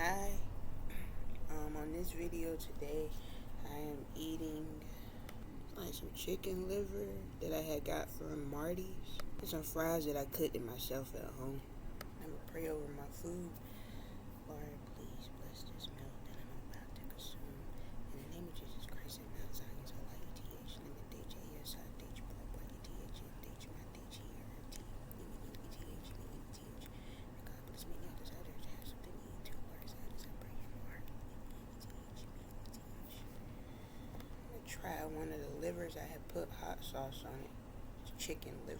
Hi, on this video today, I am eating like some chicken liver that I had got from Marty's and some fries that I cooked it myself at home. I'm gonna pray over my food. Lord, please bless this meal that I'm about to consume. In the name of Jesus Christ and Mount Zion, so like ETH, and the DJS, I DH, Papa, ETH, DH, my DH, ERT, ETH, ETH. God bless me now, desire to have something to eat, 2 bars out as I pray in my heart. I'm gonna try one of the livers. I had put hot sauce on it. It's chicken liver.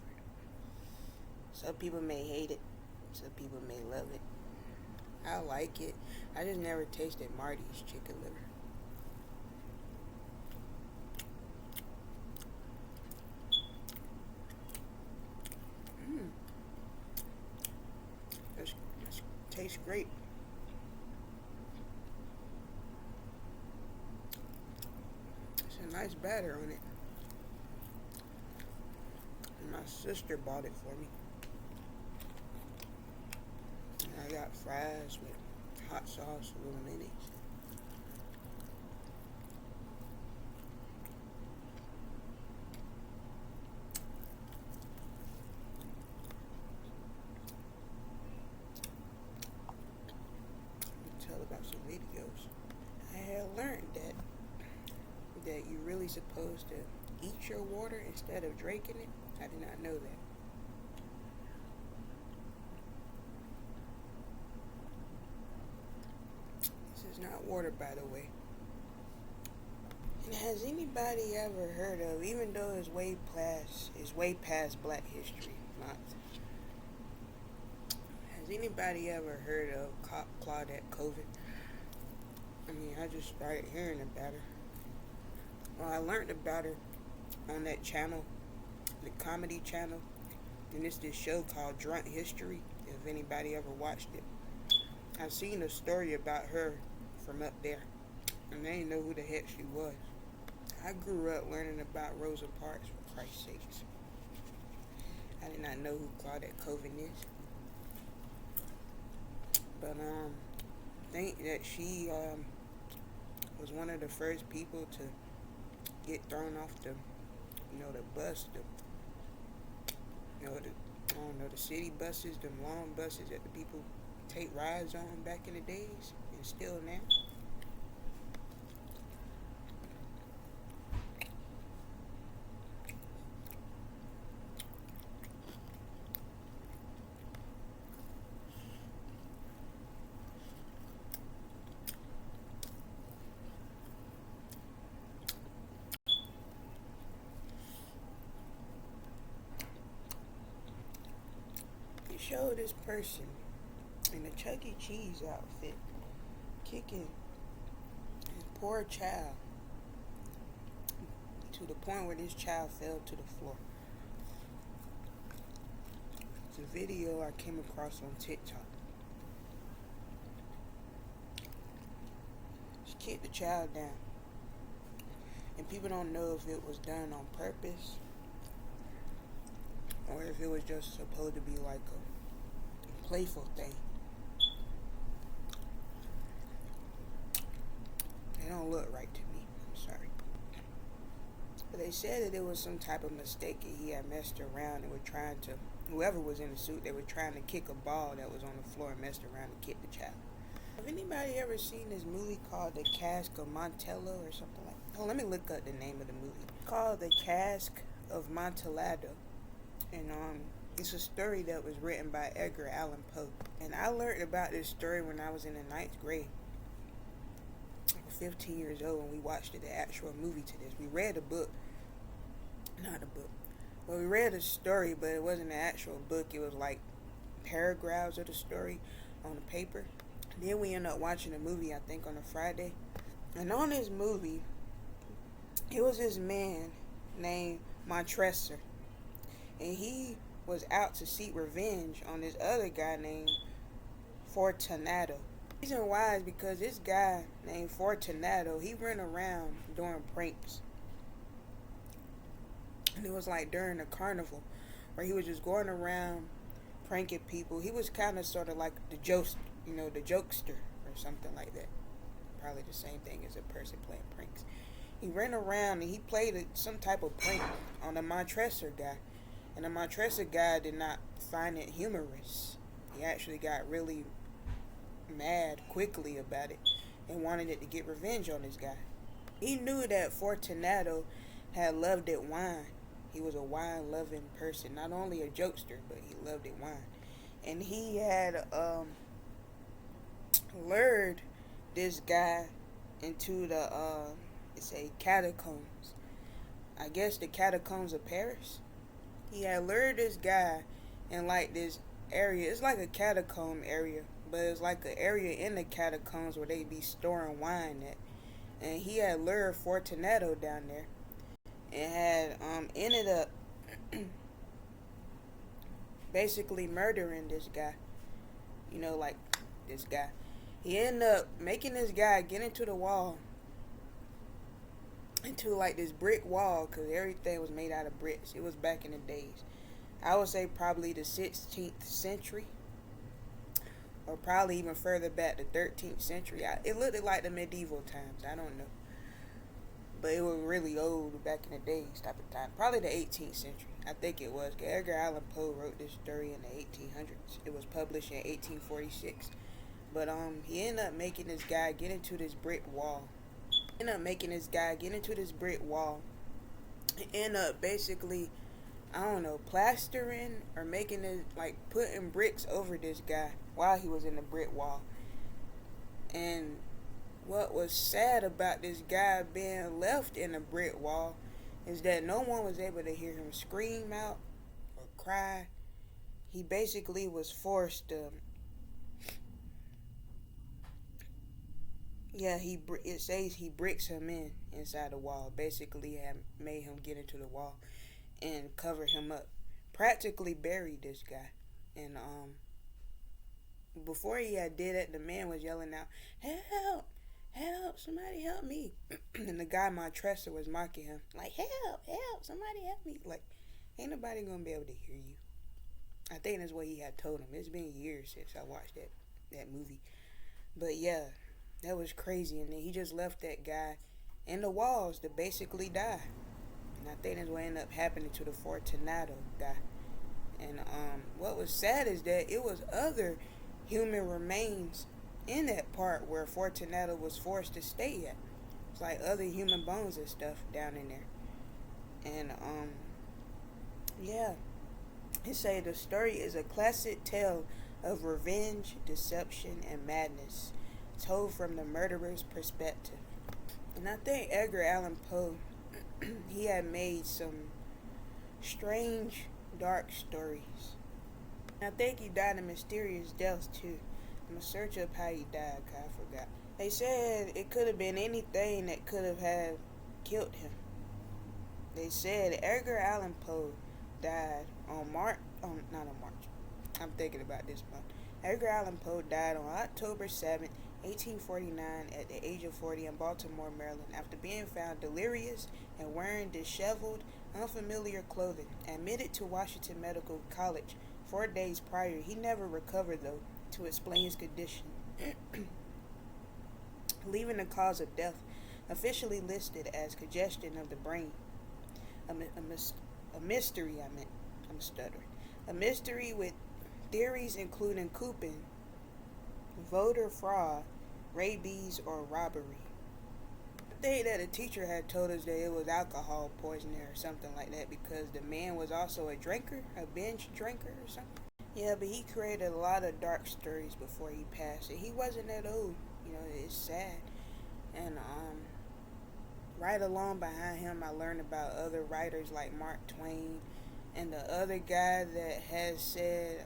Some people may hate it. Some people may love it. I like it. I just never tasted Marty's chicken liver. This tastes great. It's a nice batter on it. And my sister bought it for me. And I got fries with hot sauce, a little mayonnaise. Tell about some videos. I had learned that you're really supposed to eat your water instead of drinking it. I did not know that. This is not water, by the way. And has anybody ever heard of, even though it's way past Black History Month, has anybody ever heard of Claudette Colvin? I mean, I just started hearing about her. Well, I learned about her on that channel, the comedy channel, and it's this show called Drunk History, if anybody ever watched it. I've seen a story about her from up there, and they didn't know who the heck she was. I grew up learning about Rosa Parks, for Christ's sakes. I did not know who Claudette Colvin is. But I think that she was one of the first people to get thrown off the bus, the city buses, the long buses that the people take rides on back in the days, and still now. Show this person in a Chuck E. Cheese outfit kicking his poor child to the point where this child fell to the floor. It's a video I came across on TikTok. Just kicked the child down, and people don't know if it was done on purpose or if it was just supposed to be like a playful thing. They don't look right to me. I'm sorry. But they said that it was some type of mistake and he had messed around and were trying to, whoever was in the suit, they were trying to kick a ball that was on the floor and messed around and kicked the child. Have anybody ever seen this movie called The Cask of Montello or something like that? Oh, let me look up the name of the movie. It's called The Cask of Montellado. And it's a story that was written by Edgar Allan Poe. And I learned about this story when I was in the 9th grade. I was 15 years old when we watched the actual movie to this. We read a book. Not a book. Well, we read a story, but it wasn't an actual book. It was like paragraphs of the story on the paper. And then we ended up watching a movie, I think, on a Friday. And on this movie, it was this man named Montresor. And he was out to seek revenge on this other guy named Fortunato. The reason why is because this guy named Fortunato, he ran around doing pranks. And it was like during the carnival where he was just going around pranking people. He was kind of sort of like the jokester or or something like that. Probably the same thing as a person playing pranks. He ran around and he played some type of prank on the Montresor guy. And the Montresor guy did not find it humorous. He actually got really mad quickly about it and wanted it to get revenge on this guy. He knew that Fortunato had loved it wine. He was a wine-loving person, not only a jokester, but he loved it wine. And he had lured this guy into the it's a catacombs. I guess the catacombs of Paris. He had lured this guy in like this area. It's like a catacomb area, but it's like an area in the catacombs where they be storing wine at. And he had lured Fortunato down there and had ended up basically murdering this guy. You know, like this guy. He ended up making this guy get into the wall, into like this brick wall, because everything was made out of bricks. It was back in the days. I would say probably the 16th century, or probably even further back, the 13th century. It looked like the medieval times. I don't know. But it was really old back in the days type of time. Probably the 18th century. I think it was. Edgar Allan Poe wrote this story in the 1800s. It was published in 1846. But he ended up making this guy get into this brick wall. He ended up basically, I don't know, plastering or making it, like, putting bricks over this guy while he was in the brick wall. And what was sad about this guy being left in a brick wall is that no one was able to hear him scream out or cry. He basically was forced to, it says he bricks him inside the wall. Basically had made him get into the wall and covered him up. Practically buried this guy. And before he had did it, the man was yelling out, "Help! Help! Somebody help me!" And the guy, Montresor, was mocking him, like, "Help! Help! Somebody help me!" Like, ain't nobody gonna be able to hear you. I think that's what he had told him. It's been years since I watched that movie. But yeah, that was crazy. And then he just left that guy in the walls to basically die. And I think that's what ended up happening to the Fortunato guy. And what was sad is that it was other human remains in that part where Fortunato was forced to stay at. It's like other human bones and stuff down in there. And yeah, it say the story is a classic tale of revenge, deception, and madness, told from the murderer's perspective. And I think Edgar Allan Poe, he had made some strange, dark stories. I think he died a mysterious death too. I'm gonna search up how he died, cause I forgot. They said it could have been anything that could have had killed him. They said Edgar Allan Poe died on March. I'm thinking about this month. Edgar Allan Poe died on October 7th, 1849, at the age of 40 in Baltimore, Maryland, after being found delirious and wearing disheveled, unfamiliar clothing. Admitted to Washington Medical College 4 days prior, he never recovered, though, to explain his condition, leaving the cause of death officially listed as congestion of the brain. A mystery, I'm stuttering. A mystery with theories including coupon, voter fraud, rabies, or robbery. I think that a teacher had told us that it was alcohol poisoning or something like that, because the man was also a drinker, a binge drinker or something. Yeah, but he created a lot of dark stories before he passed. And he wasn't that old. You know, it's sad. And right along behind him, I learned about other writers like Mark Twain and the other guy that has said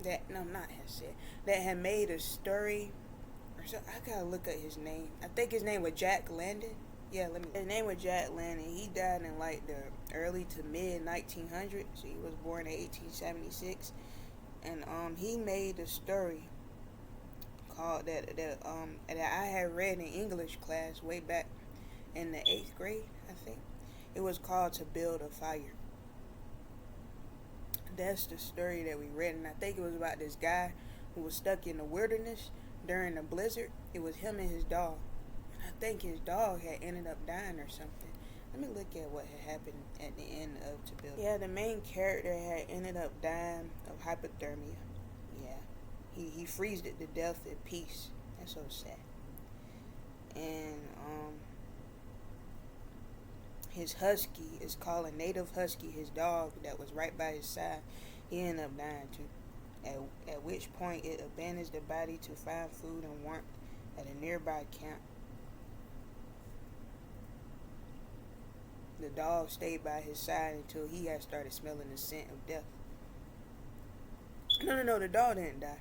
that had made a story. Or so I gotta look at his name. I think his name was Jack London. Yeah, his name was Jack London. He died in like the early to mid 1900s. He was born in 1876, and he made a story called that I had read in English class way back in the 8th grade, I think. It was called To Build a Fire. That's the story that we read, and I think it was about this guy who was stuck in the wilderness during the blizzard. It was him and his dog. And I think his dog had ended up dying or something. Let me look at what had happened at the end of To Build. Yeah, the main character had ended up dying of hypothermia. Yeah. He freezed it to death in peace. That's so sad. And his husky is called a native husky. His dog that was right by his side, he ended up dying too. At which point it abandons the body to find food and warmth at a nearby camp. The dog stayed by his side until he had started smelling the scent of death. No, the dog didn't die.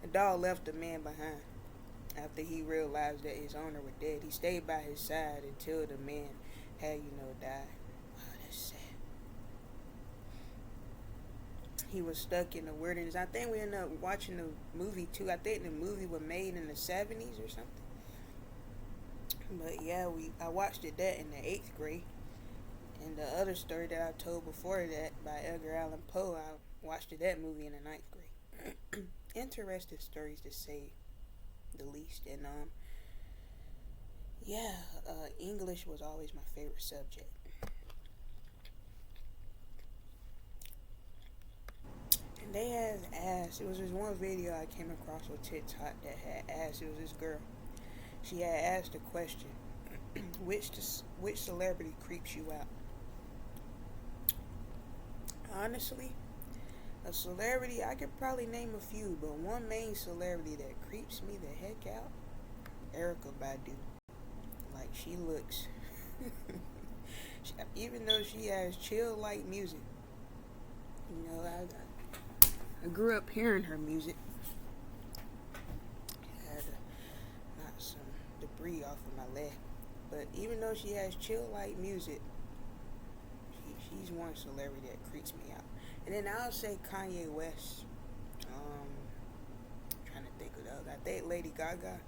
The dog left the man behind after he realized that his owner was dead. He stayed by his side until the man had, died. Wow, that's sad. He was stuck in the wilderness. I think we ended up watching the movie too. I think the movie was made in the 70s or something. But yeah, I watched that in the 8th grade. And the other story that I told before that by Edgar Allan Poe, I watched that movie in the 9th grade. Interesting stories to say the least. And English was always my favorite subject. And they had asked, it was this one video I came across on TikTok that had asked, it was this girl. She had asked a question, which celebrity creeps you out? Honestly, a celebrity, I could probably name a few, but one main celebrity that creeps me the heck out, Erykah Badu. Like, she looks, even though she has chill-like music, I grew up hearing her music. I had to knock some debris off of my leg. But even though she has chill-like music, she's one celebrity that creeps me out. And then I'll say Kanye West. Trying to think of the other. I think Lady Gaga.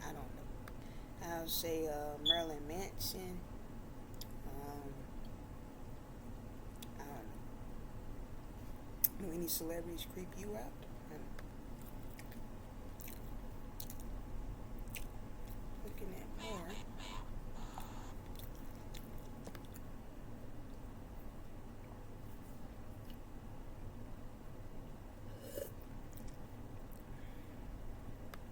I don't know. I'll say Marilyn Manson. I don't know. Do any celebrities creep you out?